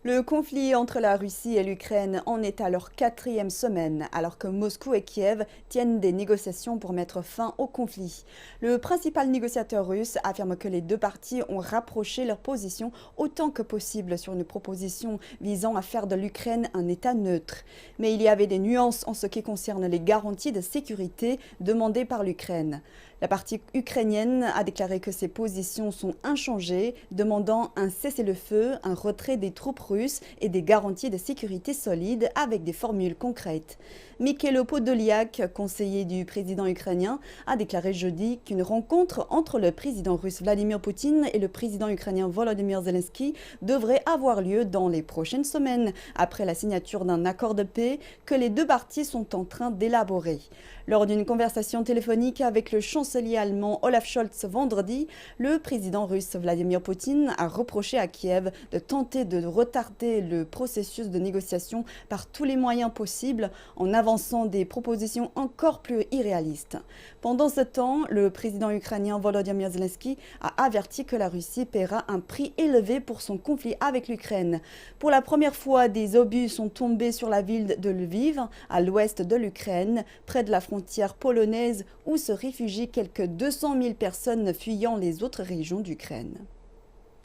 Le conflit entre la Russie et l'Ukraine en est à leur quatrième semaine, alors que Moscou et Kiev tiennent des négociations pour mettre fin au conflit. Le principal négociateur russe affirme que les deux parties ont rapproché leurs positions autant que possible sur une proposition visant à faire de l'Ukraine un État neutre. Mais il y avait des nuances en ce qui concerne les garanties de sécurité demandées par l'Ukraine. La partie ukrainienne a déclaré que ses positions sont inchangées, demandant un cessez-le-feu, un retrait des troupes russes et des garanties de sécurité solides avec des formules concrètes. Mikhailo Podolyak, conseiller du président ukrainien, a déclaré jeudi qu'une rencontre entre le président russe Vladimir Poutine et le président ukrainien Volodymyr Zelensky devrait avoir lieu dans les prochaines semaines, après la signature d'un accord de paix que les deux parties sont en train d'élaborer. Lors d'une conversation téléphonique avec le chancelier allemand Olaf Scholz vendredi, le président russe Vladimir Poutine a reproché à Kiev de tenter de retarder le processus de négociation par tous les moyens possibles en avançant des propositions encore plus irréalistes. Pendant ce temps, le président ukrainien Volodymyr Zelensky a averti que la Russie paiera un prix élevé pour son conflit avec l'Ukraine. Pour la première fois, des obus sont tombés sur la ville de Lviv, à l'ouest de l'Ukraine, près de la frontière polonaise où se réfugient quelques 200 000 personnes fuyant les autres régions d'Ukraine.